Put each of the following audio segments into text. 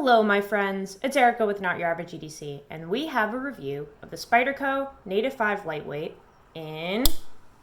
Hello my friends, it's Erica with Not Your Average EDC, and we have a review of the Spyderco Native 5 Lightweight in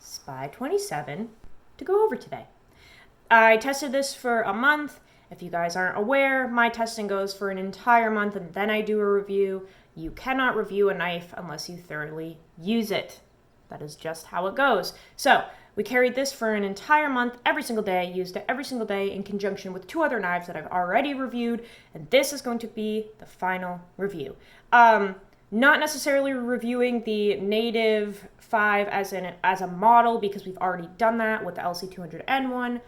SPY27 to go over today. I tested this for a month. If you guys aren't aware, my testing goes for an entire month and then I do a review. You cannot review a knife unless you thoroughly use it. That is just how it goes. So, we carried this for an entire month, every single day, used it every single day in conjunction with two other knives that I've already reviewed, and this is going to be the final review. Not necessarily reviewing the Native 5 as a model, because we've already done that with the LC200N1.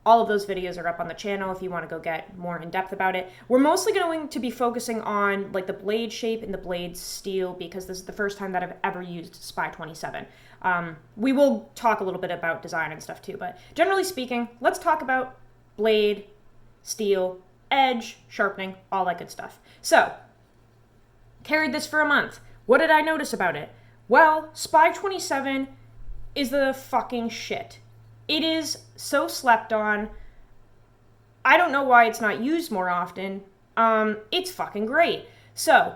All of those videos are up on the channel if you want to go get more in depth about it. We're mostly going to be focusing on like the blade shape and the blade steel because this is the first time that I've ever used Spy27. We will talk a little bit about design and stuff too, but generally speaking, let's talk about blade, steel, edge, sharpening, all that good stuff. So, carried this for a month. What did I notice about it? Well, Spy27 is the fucking shit. It is so slept on. I don't know why it's not used more often. It's fucking great. So,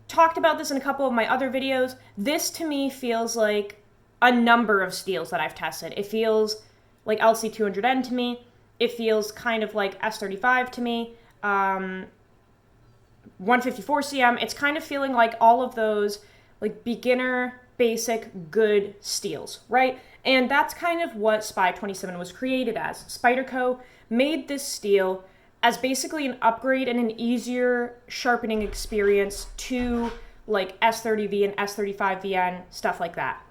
talked about this in a couple of my other videos. This to me feels like a number of steels that I've tested. It feels like LC200N to me. It feels kind of like S35 to me. 154cm. It's kind of feeling like all of those like beginner, basic, good steels, right? And that's kind of what Spy27 was created as. Spyderco made this steel as basically an upgrade and an easier sharpening experience to like S30V and S35VN, stuff like that.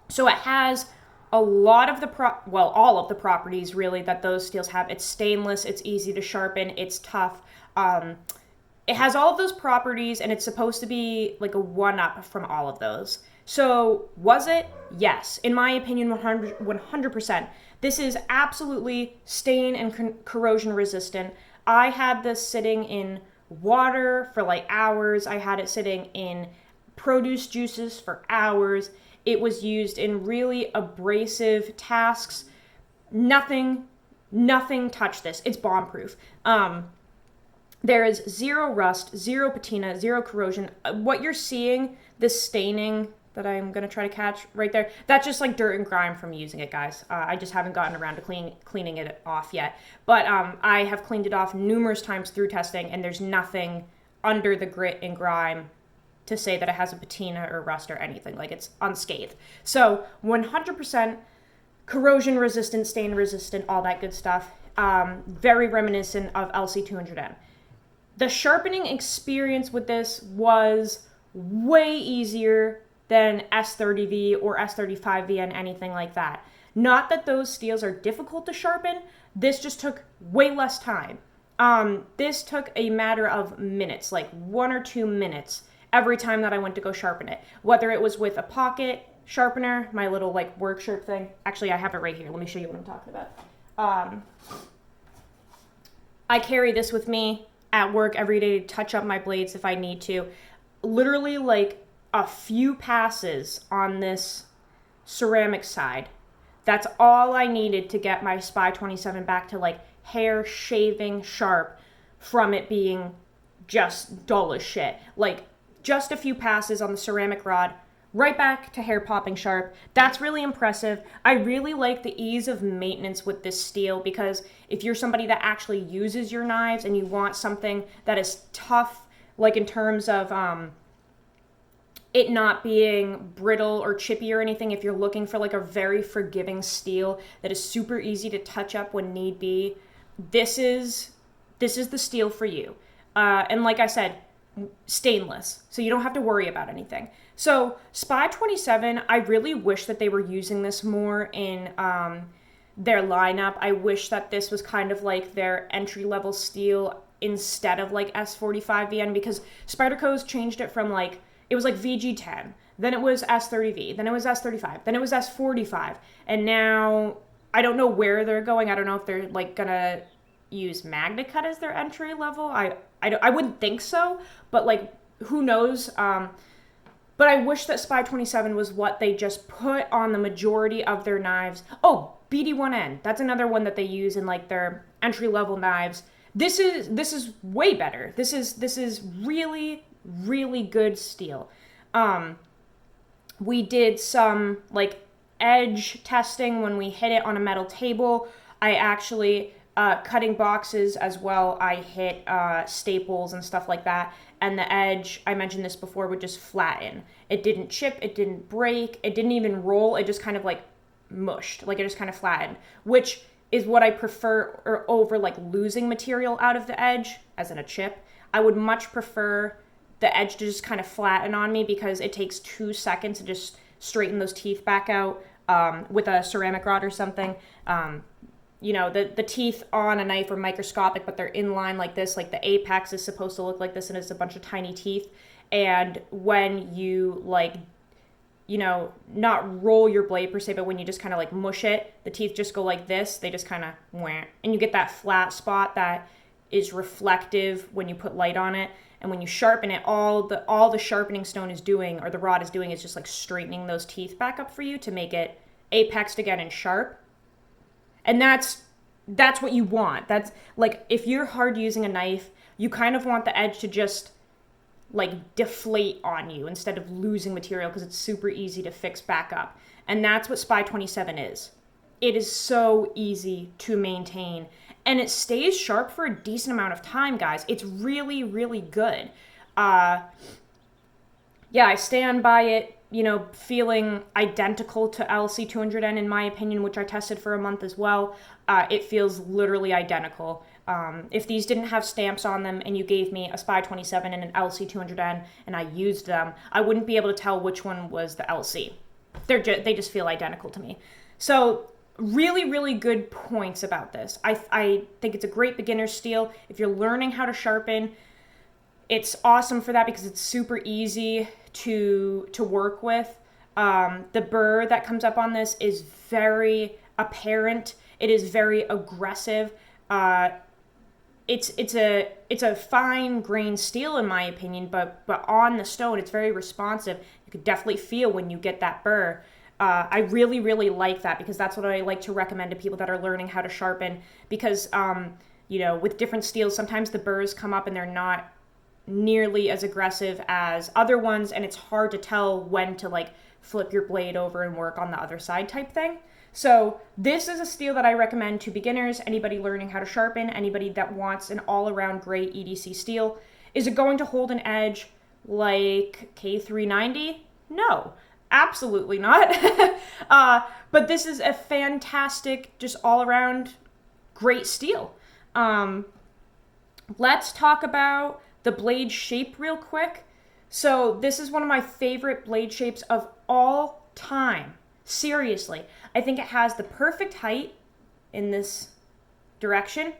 So it has a lot of all of the properties really that those steels have. It's stainless, it's easy to sharpen, it's tough. It has all of those properties and it's supposed to be like a one-up from all of those. So was it? Yes. In my opinion, 100%. This is absolutely stain and corrosion resistant. I had this sitting in water for like hours. I had it sitting in produce juices for hours. It was used in really abrasive tasks. Nothing touched this. It's bomb-proof. There is zero rust, zero patina, zero corrosion. What you're seeing, this staining that I'm going to try to catch right there, that's just like dirt and grime from using it, guys. I just haven't gotten around to cleaning it off yet. But I have cleaned it off numerous times through testing, and there's nothing under the grit and grime to say that it has a patina or rust or anything. Like, it's unscathed. So 100% corrosion resistant, stain resistant, all that good stuff. Very reminiscent of LC200N. The sharpening experience with this was way easier than S30V or S35V and anything like that. Not that those steels are difficult to sharpen, this just took way less time. This took a matter of minutes, like 1 or 2 minutes every time that I went to go sharpen it. Whether it was with a pocket sharpener, my little like work shirt thing. Actually, I have it right here. Let me show you what I'm talking about. I carry this with me at work every day to touch up my blades if I need to. Literally like a few passes on this ceramic side. That's all I needed to get my Spy27 back to like hair shaving sharp from it being just dull as shit. Like just a few passes on the ceramic rod, right back to hair popping sharp. That's really impressive. I really like the ease of maintenance with this steel because if you're somebody that actually uses your knives and you want something that is tough, like in terms of it not being brittle or chippy or anything, if you're looking for like a very forgiving steel that is super easy to touch up when need be, this is the steel for you. And like I said, stainless, so you don't have to worry about anything. So Spy27, I really wish that they were using this more in their lineup. I wish that this was kind of like their entry-level steel instead of like S45VN, because Spyderco's changed it from like, it was like VG10, then it was S30V, then it was S35, then it was S45, and now I don't know where they're going. I don't know if they're like gonna use MagnaCut as their entry level. I wouldn't think so, but like who knows. But I wish that Spy27 was what they just put on the majority of their knives. Oh, BD1N. That's another one that they use in like their entry level knives. This is way better. This is really, really good steel. We did some like edge testing when we hit it on a metal table. I actually cutting boxes as well. I hit staples and stuff like that, and the edge, I mentioned this before, would just flatten. It didn't chip, it didn't break, it didn't even roll. It just kind of like mushed, like it just kind of flattened, which is what I prefer over like losing material out of the edge, as in a chip. I would much prefer the edge to just kind of flatten on me because it takes 2 seconds to just straighten those teeth back out with a ceramic rod or something. You know, the teeth on a knife are microscopic, but they're in line like this. Like the apex is supposed to look like this, and it's a bunch of tiny teeth. And when you like, you know, not roll your blade per se, but when you just kind of like mush it, the teeth just go like this. They just kind of wham, and you get that flat spot that is reflective when you put light on it. And when you sharpen it, all the sharpening stone is doing, or the rod is doing, is just like straightening those teeth back up for you to make it apexed again and sharp. And that's what you want. That's like, if you're hard using a knife, you kind of want the edge to just like deflate on you instead of losing material, because it's super easy to fix back up. And that's what Spy27 is. It is so easy to maintain, and it stays sharp for a decent amount of time, guys. It's really, really good. Yeah, I stand by it, you know, feeling identical to LC200N in my opinion, which I tested for a month as well. It feels literally identical. If these didn't have stamps on them and you gave me a Spy27 and an LC200N and I used them, I wouldn't be able to tell which one was the LC. They just feel identical to me. So really, really good points about this. I think it's a great beginner steel. If you're learning how to sharpen, it's awesome for that because it's super easy to work with. The burr that comes up on this is very apparent. It is very aggressive. It's a fine grained steel in my opinion, but on the stone it's very responsive. You could definitely feel when you get that burr. I really, really like that because that's what I like to recommend to people that are learning how to sharpen, because you know, with different steels, sometimes the burrs come up and they're not nearly as aggressive as other ones, and it's hard to tell when to like flip your blade over and work on the other side type thing. So this is a steel that I recommend to beginners, anybody learning how to sharpen, anybody that wants an all-around great EDC steel. Is it going to hold an edge like K390? No, absolutely not. But this is a fantastic, just all-around great steel. Let's talk about the blade shape real quick. So this is one of my favorite blade shapes of all time. Seriously, I think it has the perfect height in this direction.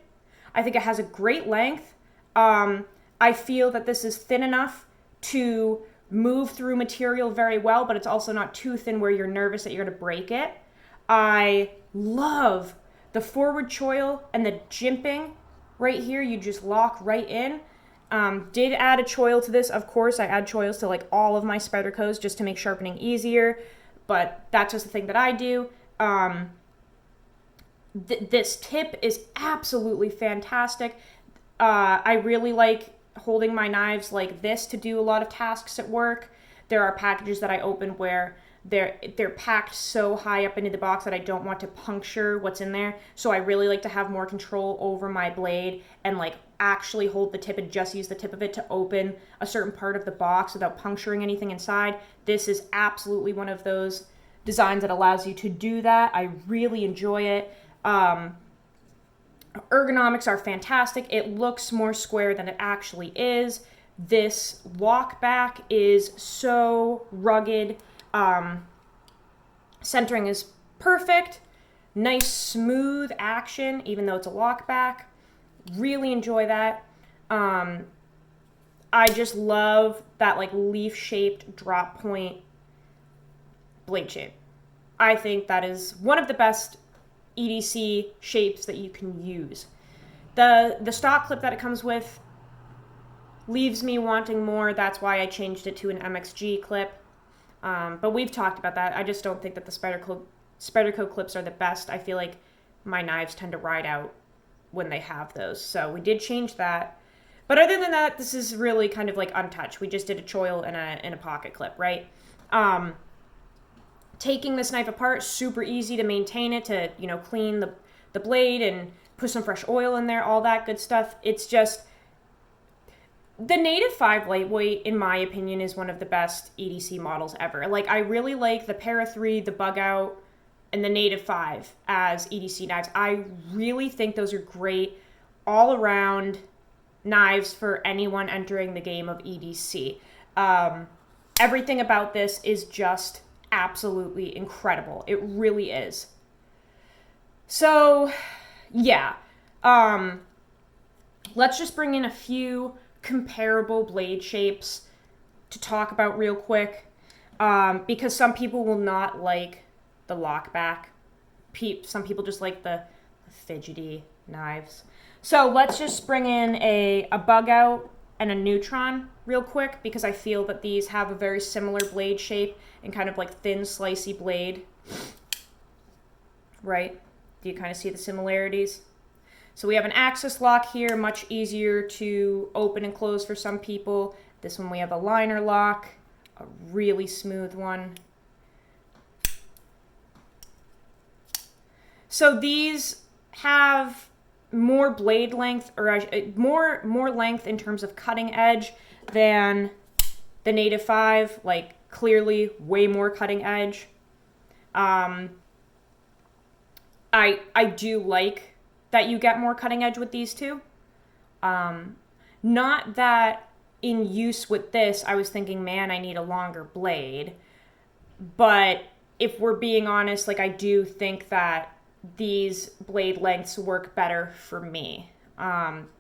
I think it has a great length. I feel that this is thin enough to move through material very well, but it's also not too thin where you're nervous that you're going to break it. I love the forward choil and the jimping right here. You just lock right in. Did add a choil to this. Of course, I add choils to like all of my Spydercos just to make sharpening easier, but that's just the thing that I do. This tip is absolutely fantastic. I really like holding my knives like this to do a lot of tasks at work. There are packages that I open where they're packed so high up into the box that I don't want to puncture what's in there. So I really like to have more control over my blade and like actually hold the tip and just use the tip of it to open a certain part of the box without puncturing anything inside. This is absolutely one of those designs that allows you to do that. I really enjoy it. Ergonomics are fantastic. It looks more square than it actually is. This lock back is so rugged. Centering is perfect. Nice smooth action, even though it's a lock back. Really enjoy that. I just love that like leaf-shaped drop point blade shape. I think that is one of the best EDC shapes that you can use. The stock clip that it comes with leaves me wanting more. That's why I changed it to an MXG clip. But we've talked about that. I just don't think that the Spyderco clips are the best. I feel like my knives tend to ride out when they have those. So we did change that. But other than that, this is really kind of like untouched. We just did a choil and a pocket clip, right? Taking this knife apart, super easy to maintain it, to, you know, clean the blade and put some fresh oil in there, all that good stuff. It's just, the Native 5 lightweight, in my opinion, is one of the best EDC models ever. Like, I really like the Para 3, the Bug Out, and the Native 5 as EDC knives. I really think those are great all-around knives for anyone entering the game of EDC. Everything about this is just absolutely incredible. It really is. So, yeah. Let's just bring in a few comparable blade shapes to talk about real quick, because some people will not like the lockback. Some people just like the fidgety knives. So let's just bring in a Bug Out and a Neutron real quick, because I feel that these have a very similar blade shape and kind of like thin, slicey blade. Right? Do you kind of see the similarities? So we have an axis lock here, much easier to open and close for some people. This one we have a liner lock, a really smooth one. So these have more blade length, or more length in terms of cutting edge than the Native 5, like clearly way more cutting edge. I do like that you get more cutting edge with these two. Not that in use with this, I was thinking, man, I need a longer blade. But if we're being honest, like, I do think that these blade lengths work better for me.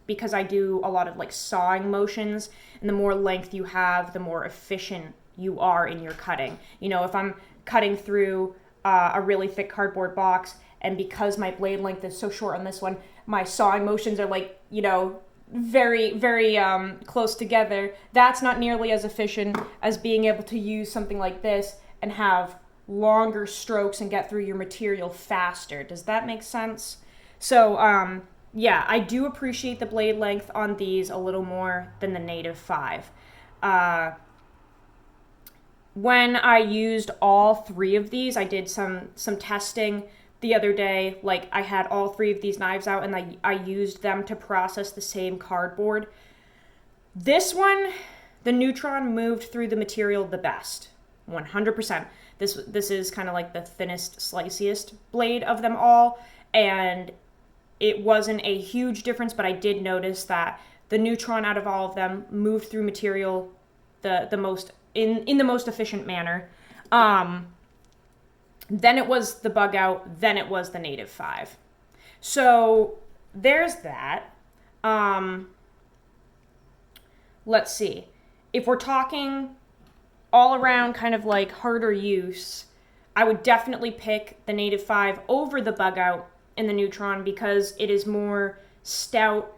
Because I do a lot of like sawing motions, and the more length you have, the more efficient you are in your cutting. You know, if I'm cutting through a really thick cardboard box, and because my blade length is so short on this one, my sawing motions are like, you know, very, very close together. That's not nearly as efficient as being able to use something like this and have longer strokes and get through your material faster. Does that make sense? So, yeah, I do appreciate the blade length on these a little more than the Native 5. When I used all three of these, I did some testing the other day. Like, I had all three of these knives out, and I used them to process the same cardboard. This one, the Neutron moved through the material the best, 100%. This is kind of like the thinnest, sliciest blade of them all, and it wasn't a huge difference, but I did notice that the Neutron out of all of them moved through material the most in the most efficient manner. Then it was the Bug Out, then it was the Native 5. So there's that. Let's see. If we're talking all around kind of like harder use, I would definitely pick the Native 5 over the Bug Out and the Neutron, because it is more stout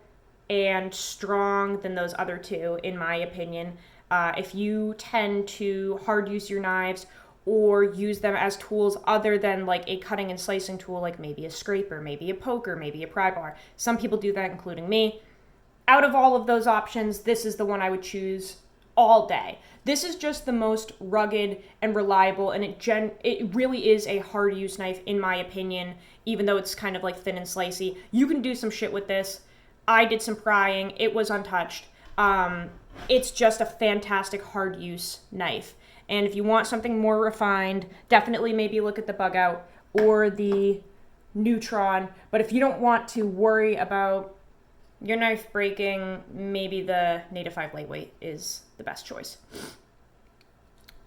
and strong than those other two, in my opinion. If you tend to hard use your knives or use them as tools other than like a cutting and slicing tool, like maybe a scraper, maybe a poker, maybe a pry bar. Some people do that, including me. Out of all of those options, this is the one I would choose all day. This is just the most rugged and reliable, and it really is a hard use knife, in my opinion, even though it's kind of like thin and slicey. You can do some shit with this. I did some prying. It was untouched. It's just a fantastic hard use knife. And if you want something more refined, definitely maybe look at the Bug Out or the Neutron. But if you don't want to worry about your knife breaking, maybe the Native 5 lightweight is the best choice.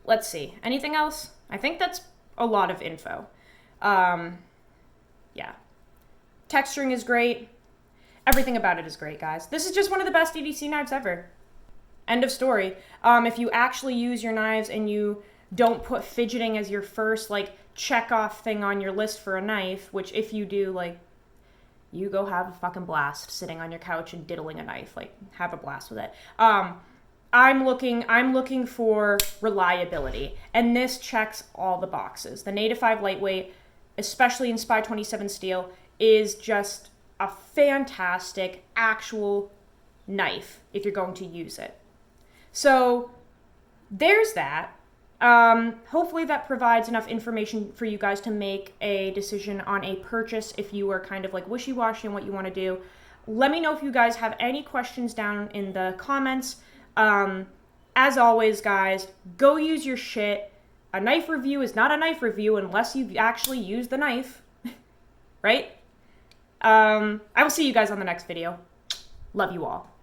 Let's see. Anything else? I think that's a lot of info. Yeah. Texturing is great. Everything about it is great, guys. This is just one of the best EDC knives ever. End of story. If you actually use your knives and you don't put fidgeting as your first, like, check-off thing on your list for a knife, which if you do, like, you go have a fucking blast sitting on your couch and diddling a knife. Like, have a blast with it. I'm looking for reliability, and this checks all the boxes. The Native 5 lightweight, especially in SPY27 steel, is just a fantastic actual knife if you're going to use it. So there's that. Hopefully that provides enough information for you guys to make a decision on a purchase if you are kind of like wishy-washy on what you want to do. Let me know if you guys have any questions down in the comments. As always, guys, go use your shit. A knife review is not a knife review unless you've actually used the knife, right? I will see you guys on the next video. Love you all.